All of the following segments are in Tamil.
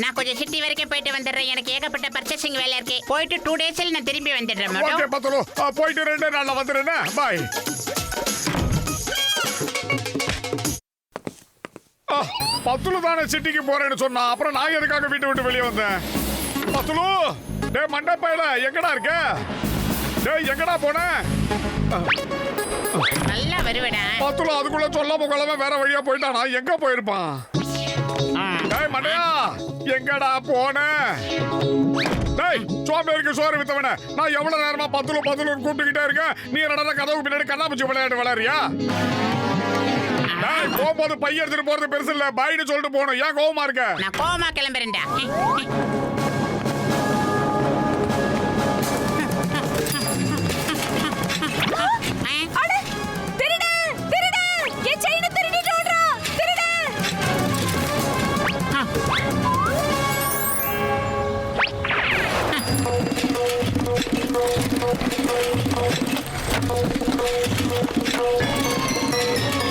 நான் கொஞ்சம் சிட்டி வரைக்கும் போயிட்டு வந்துடுறேன். எனக்கு ஏகப்பட்ட பர்ச்சேசிங் வேலை இருக்கு. போயிட்டு 2 டேஸ்ல நான் திரும்பி வந்துடுறேன் மேடம். ஓகே பத்துலு, போயிட்டு 2 நாள்ல வந்துடுறேன். பாய். பத்துலு தானே சிட்டிக்கு போறேன்னு சொன்னா, அப்புறம் நான் எதுக்காக வீட்டை விட்டு வெளியே வந்தேன்? பத்துலு, டே மண்டப்பையில எங்கடா இருக்க? டேய் எங்கடா போன? நல்லா வருவடா. பத்துலு அதுக்குள்ள சொல்லாம கொள்ளாம வேற வழியா போயிட்டானா? எங்க போயிருப்பான்? டேய் மண்டையா, எங்கடா போன? டேய் சோம்பேறிக்கு சோறு வித்தவன, நான் எவ்வளவு நேரமா பத்துலு பத்துலுன்னு கூப்பிட்டுக்கிட்டே இருக்கேன். நீ என்னடா கதவுக்கு பின்னாடி கண்ணாமூச்சி விளையாட்டு விளையாடுறியா? டேய் போகும்போது பைய எடுத்துட்டு போறது பெருசு இல்ல, பாய்னு சொல்லிட்டு போகணும். ஏன் கோவமா இருக்க? நான் கோவமா கிளம்புறேன்டா.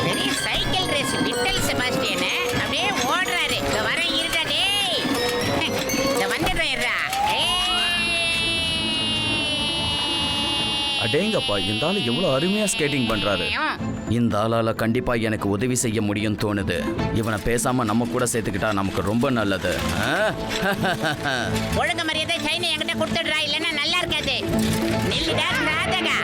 பெரிய சைக்கிள் ரேஸ் லிட்டில் செபாஸ்டியன் அப்படியே ஓடுறாரு. இங்க வர இருடா டேய். இங்க வந்துடுறேன் இருடா. அடேங்கப்பா, இந்த ஆளு எவ்வளவு அருமையா ஸ்கேட்டிங் பண்றாரு. இந்த ஆளால கண்டிப்பா எனக்கு உதவி செய்ய முடியும் தோணுது. இவனை பேசாம நம்ம கூட சேர்த்துக்கிட்டா நமக்கு ரொம்ப நல்லது. ஒழுங்கு மரியாதை சைனை என்கிட்ட கொடுத்துடுறா, இல்லைன்னா நல்லா இருக்காது. நில்லுடா ராதகா.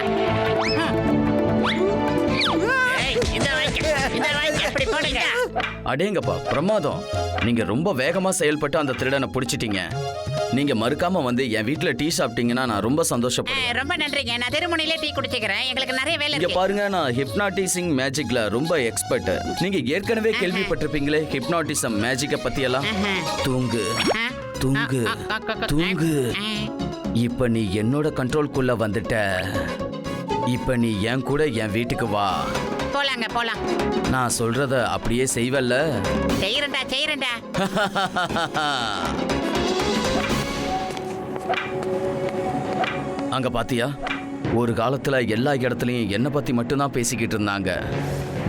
அடேங்கப்பா, பிரமாதம். நீங்க ரொம்ப வேகமா செயல்பட்டு அந்த திருடனை பிடிச்சிட்டீங்க. நீங்க மறுக்காம வந்து என் வீட்டுல டீ சாப்பிட்டீங்கன்னா நான் ரொம்ப சந்தோஷப்படுவேன். ரொம்ப நன்றிங்க. நான் தெருமுனையிலே டீ குடிச்சுக்கிறேன். எங்களுக்கு நிறைய வேலை இருக்கு. இங்க பாருங்க, நான் ஹிப்னாட்டிசிங் மேஜிக்ல ரொம்ப எக்ஸ்பர்ட். நீங்க ஏற்கனவே கேள்விப்பட்டிருப்பீங்களே ஹிப்னாட்டிசம் மேஜிக்க பத்தி எல்லாம். தூங்கு தூங்கு தூங்கு. இப்ப நீ என்னோட கண்ட்ரோல்குள்ள வந்துட்ட. இப்ப நீ என் கூட என் வீட்டுக்கு வா. போலாங்க போலாம். நான் சொல்றத அப்படியே செய்வல்ல? செய்யறேன்டா செய்யறேன்டா. அங்க பாத்தியா, ஒரு காலத்துல எல்லா இடத்துலயும் என்ன பத்தி மட்டும்தான் பேசிக்கிட்டு இருந்தாங்க.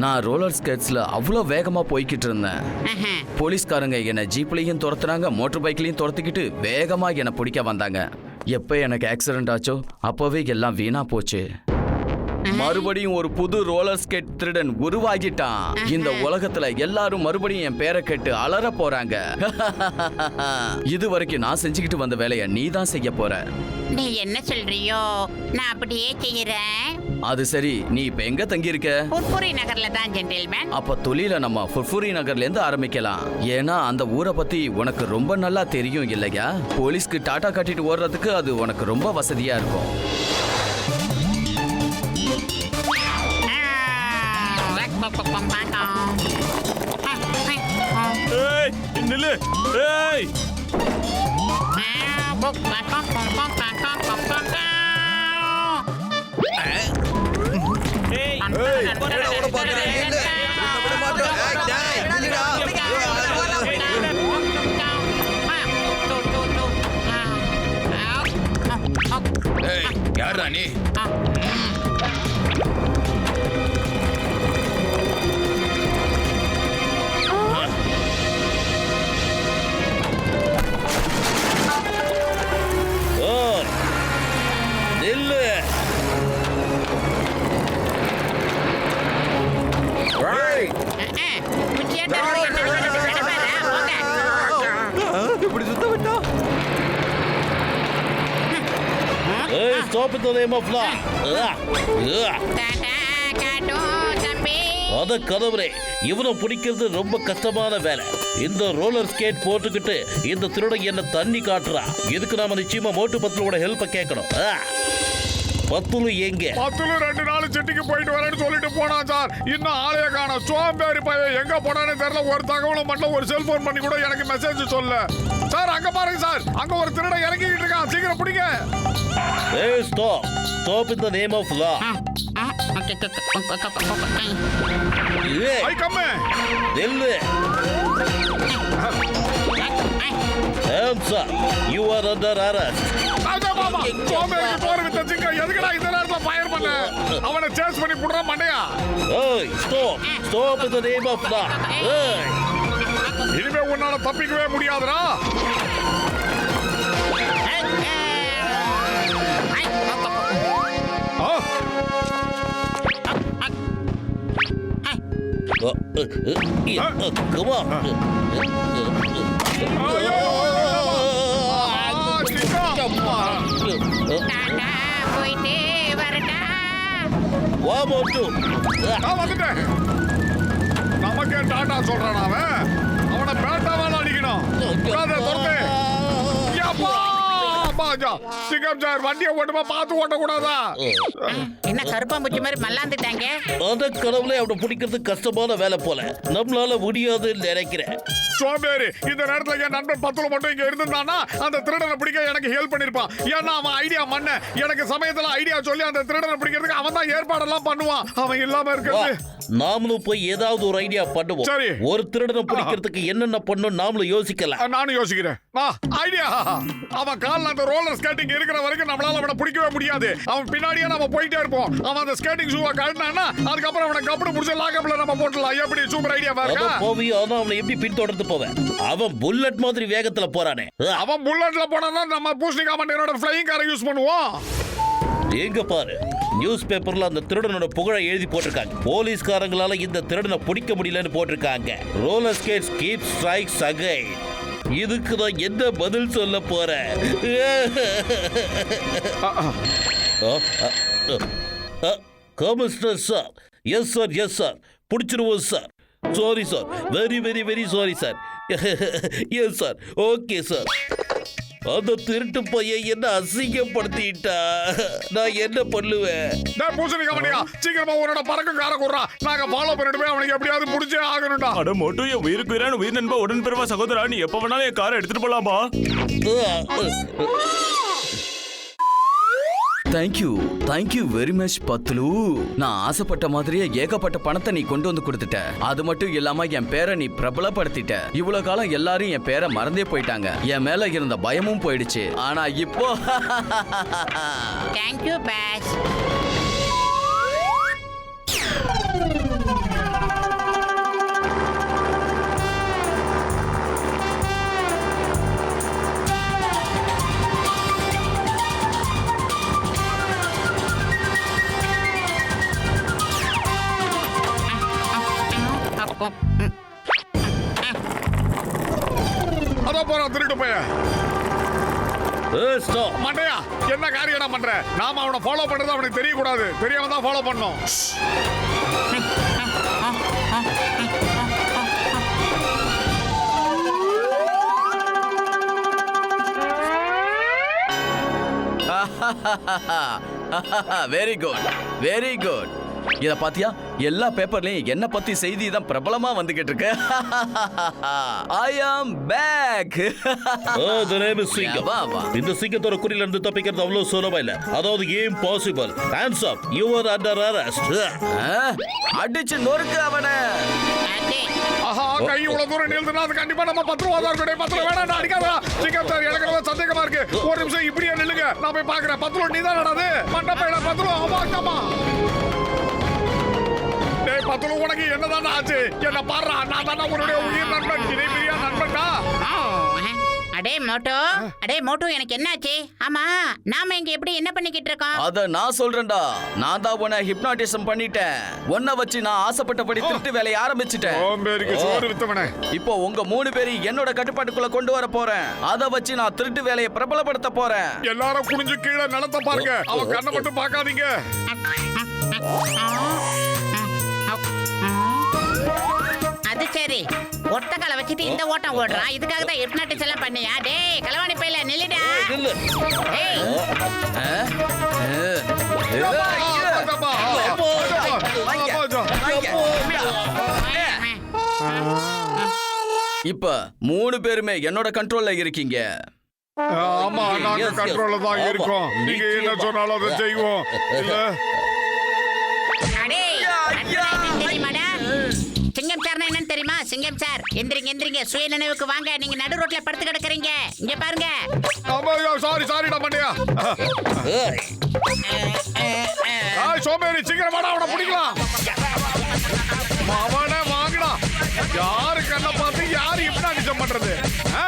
நான் ரோலர் ஸ்கேட்ஸ்ல அவ்வளவு வேகமா போய்கிட்டு இருந்தேன். போலீஸ்காரங்க என்ன ஜீப்லயும் துரத்துனாங்க, மோட்டர் பைக்லயும் துரத்திக்கிட்டு வேகமா என்ன பிடிக்க வந்தாங்க. எப்ப எனக்கு ஆக்சிடென்ட் ஆச்சோ அப்பவே எல்லாம் வீணா போச்சு. மறுபடியும் ஒரு புது ரோலர் ஸ்கேட் திருடன் உருவாகிட்டான். இந்த உலகத்துல எல்லாரும் மறுபடியும் என் பேரை கேட்டு அலற போறாங்க. இது வரைக்கும் நான் செஞ்சுக்கிட்டு வந்த வேலையை நீ தான் செய்ய போற. நீ என்ன சொல்றியோ நான் அப்படியே செய்யறேன். அது சரி, நீ இப்ப எங்க தங்கி இருக்க? ஃபுர்ஃபுரி நகர்ல தான் ஜென்டில்மேன். அப்ப தொழில நம்ம ஃபுர்ஃபுரி நகர்ல இருந்து ஆரம்பிக்கலாம். ஏன்னா அந்த ஊரை பத்தி உனக்கு ரொம்ப நல்லா தெரியும் இல்லையா? போலீஸ்க்கு டாடா கட்டிட்டு ஓடுறதுக்கு அது உனக்கு ரொம்ப வசதியா இருக்கும். ஏய் நில்லு. ஏய் யாரா நீ? Stop in the name of law. அத கதவுரே, இவனை பிடிக்கிறது ரொம்ப கஷ்டமான வேலை. இந்த ரோலர் ஸ்கேட் போட்டுக்கிட்டு இந்த திருடன் என்ன தண்ணி காட்டுறான். இதுக்கு நாம நிச்சயமா மோட்டு பத்துலோட ஹெல்ப் கேட்கணும். பத்துலு எங்க? பத்துலு 2 நாள் சிட்டிக்கு போயிட்டு வரேன்னு சொல்லிட்டு போனான் சார். இன்னும் ஆளைய காணோம். சோம்பேறி பையன் எங்க போனானே தெரியல. ஒரு தகவலும் மட்டும் ஒரு செல்போன் பண்ணி கூட எனக்கு மெசேஜ் சொல்ல. சார் அங்க பாருங்க சார், அங்க ஒரு திருடன் இறங்கிட்டு இருக்கான். சீக்கிரம் பிடிங்க. Hey, stop! Stop in the name of law. Hey, come in. Delhi. Hands up. You are under arrest. ராஜா மாமா, சோம்பேறிக்கு போற வித்த சிங்க எதுக்குடா இந்த நேரத்துல ஃபயர் பண்ண? அவனை சேஸ் பண்ணி புடுறா மண்டையா. Hey, stop! Stop in the name of law. Hey. இனிமே உன்னால தப்பிக்கவே முடியாதுடா. ஆ? Come on. ஐயோ! ஆ, சிங்கம். டாடா, போயிட்டு வரட்டா. வா மோட்டு. நான் வந்துட்டேன். நமக்கே டாடா சொல்றான் அவன். அவனை பேட்டாவால அடிக்கணும். விடாத, துரத்து. யப்பா! அம்மாஜா. சிங்கம் சார், வண்டியை ஓட்டுமா பார்த்து ஓட்டக்கூடாதா? என்ன கருப்பாம்பூச்சி மாதிரி மல்லாந்துட்டாங்க. அத கடவுளே அவனை பிடிக்கிறது கஷ்டமான வேலை போல. நம்மளால முடியாதுன்னு நினைக்கிறேன். சோம்பேறி, இந்த நேரத்துல என் நண்பன் பத்துல மட்டும் இங்க இருந்திருந்தானா அந்த திருடனை பிடிக்க எனக்கு ஹெல்ப் பண்ணிருப்பான். ஏன்னா அவன் ஐடியா மண்ண. எனக்கு சமயத்துல ஐடியா சொல்லி அந்த திருடனை பிடிக்கிறதுக்கு அவன் தான் ஏற்பாடெல்லாம் பண்ணுவான். அவன் இல்லாம வா, இருக்கிறது. நாமளும் போய் ஏதாவது ஒரு ஐடியா பண்ணுவோம். சரி. ஒரு திருடனை பிடிக்கிறதுக்கு என்னென்ன பண்ணும் நாமளும் யோசிக்கலாம். நானும் யோசிக்கிறேன். ஐடியா. அவன் கால்ல அந்த ரோலர் ஸ்கேட்டிங் இருக்கிற வரைக்கும் நம்மளால அவனை பிடிக்கவே முடியாது. அவன் பின்னாடியே நம்ம போயிட்டே இருப்போம். அவன் அந்த ஸ்கேட்டிங் ஷூவை கழட்டினான்னா அதுக்கப்புறம் அவனை கப்படு முடிச்சு லாக்கப்ல நம்ம போட்டுடலாம். எப்படி சூப்பர் ஐடியா பாருங்க. போவி ஆனா அவனை எப்படி பின்தொடர்ந்து போவேன்? அவன் புல்லட் மாதிரி வேகத்துல போறானே. அவன் புல்லட்ல போனா நம்ம பூஸ்டிகா மண்டையோட ஃப்ளையிங் காரை யூஸ் பண்ணுவோம். எங்க பாரு, நியூஸ் பேப்பர்ல அந்த திருடனோட புகழை எழுதி போட்டிருக்காங்க. போலீஸ்காரங்களால இந்த திருடனை பிடிக்க முடியலன்னு போட்டிருக்காங்க. Roller skates keep strikes again. இதுக்கு நான் என்ன பதில் சொல்ல போறேன்? Commissioner sir, yes sir, yes sir, பிடிச்சிருவோம் sir. Sorry sir, very very very sorry sir. Yes sir, okay sir. அந்த திருட்டு பையன் என்ன அசிங்கப்படுத்திட்டா, நான் என்ன பண்ணுவேன்? பூசணிக்கா மண்டையா, சீக்கிரமா உன்னோட பறக்கும் காரை கூடுறா. நாங்க ஃபாலோ பண்ணிட்டு போய் அவனுக்கு எப்படியாவது முடிச்சே ஆகணும்டா. அட மோட்டு, என் உயிருக்கு உயிரான உயிர் நண்பா, உடன் பெறுவா சகோதரா, நீ எப்ப வேணாலும் என் காரை எடுத்துட்டு போலாமா? Thank you very much Patlu. நான் ஆசைப்பட்ட மாதிரியே ஏகப்பட்ட பணத்தை நீ கொண்டு வந்து கொடுத்துட்ட. அது மட்டும் இல்லாம என் பேரை நீ பிரபலப்படுத்திட்ட. இவ்வளவு காலம் எல்லாரும் என் பேரை மறந்தே போயிட்டாங்க. என் மேல இருந்த பயமும் போயிடுச்சு. ஆனா இப்போ தேங்க்யூ பாஸ். அதான் போறான் திருட்டு பையன். மண்டையா, என்ன காரியம் பண்ற? நாம அவனை ஃபாலோ பண்றது அவனுக்கு தெரியக்கூடாது. தெரியாம தான் ஃபாலோ பண்ணோம். Very good, very good. இத பாத்தியா, எல்லா பேப்பர்லயும் என்ன பத்தி செய்தி தான் பிரபலமா வந்துகிட்டு இருக்கு. ஐ ஆம் பேக். இந்த சிங்கத்தோட குறியில இருந்து தப்பிக்கிறது அவ்வளவு சுலபம் இல்ல. அதாவது impossible. Hands up, you are under arrest. அடிச்சு நொறுக்கு அவனை. ஆஹா, கை இவ்வளவு தூரம் நீள்துனா அது கண்டிப்பா நம்ம 10 ரூபா தான் இருக்கணும். 10 ரூபா வேணாம், அடிக்காதா. சிங்கம் சார், எனக்கு ரொம்ப சந்தேகமா இருக்கு. ஒரு நிமிஷம் இப்படியே நில்லுங்க, நான் போய் பாக்குறேன். 10 ரூபா நீ தான் நடாது. மண்ட பையனா 10 ரூபா ஆமாக்கமா. டேய் 10 ரூபா உனக்கு என்னதான் ஆச்சு? என்ன பாறா, நான் தான உன்னுடைய உயிர் நண்பன். இதை பெரிய நண்பன்டா. அடே மோட்டு, எனக்கு என்னாச்சு? ஆமா, நாம இங்க எப்படி என்ன பண்ணிக்கிட்டு இருக்கோம்? அத நான் சொல்றேன்டா. நான் தான் உன்னை ஹிப்னாட்டிசம் பண்ணிட்டேன். உன்னை வச்சு நான் ஆசைப்பட்டபடி திருட்டு வேலையை ஆரம்பிச்சிட்டேன். ஓம்பேருக்கு சோறு வித்தவனே. இப்போ உங்க 3 பேரையும் என்னோட கட்டுப்பாட்டுக்குள்ள கொண்டு வர போறேன். அத வச்சு நான் திருட்டு வேலையை பிரபலப்படுத்த போறேன். எல்லாரும் குனிஞ்சு கீழே நிலத்தை பாருங்க. அவன் கண்ணை மட்டும் பார்க்காதீங்க. அது சரி, ஒத்த காலை வச்சுட்டு இந்த ஓட்டம் ஓடுறான். இதுக்காக தான் ஹிப்னாட்டிஸ் எல்லாம் பண்ணியா? டேய் களவாணி பையல, நில்லுடா. ஏய், இப்ப 3 பேருமே என்னோட கண்ட்ரோல்ல இருக்கீங்க. ஆமா, நாங்க கண்ட்ரோல்ல தான் இருக்கோம். நீங்க என்ன சொன்னாலும் அதை செய்வோம். இல்ல தெரியுமாடா? சிங்கம் சார்னா என்னன்னு தெரியுமா? சிங்கம் சார், எந்திரிங்க எந்திரிங்க, சுய நினைவுக்கு வாங்க. நீங்க நடு ரோட்ல படுத்து கிடக்குறீங்க. இங்க பாருங்க. சாரிடா மண்டையா. சோம்பேறி, சீக்கிரம் வாடா, அவனை பிடிக்கலாம். அவனை வாங்கடா. யாரு கண்ணை பார்த்து யாரு எப்படி அடிச்சம் பண்றது ஆ?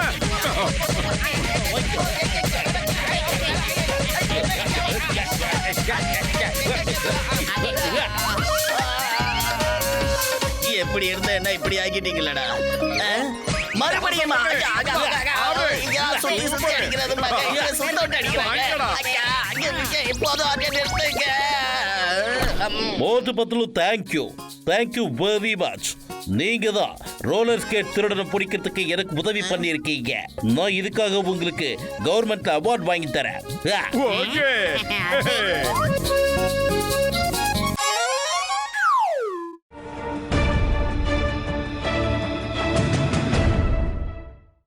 எப்படி இருந்த என்ன இப்படி ஆக்கிட்டீங்களடா மறுபடியும் மோட்டு பத்லு தேங்க்யூ வெரி மச். நீங்க தான் ரோலர் ஸ்கேட் திருடனை பிடிக்கிறதுக்கு எனக்கு உதவி பண்ணிருக்கீங்க. நான் இதுக்காக உங்களுக்கு கவர்மெண்ட்ல அவார்ட் வாங்கி தரேன். ஓகே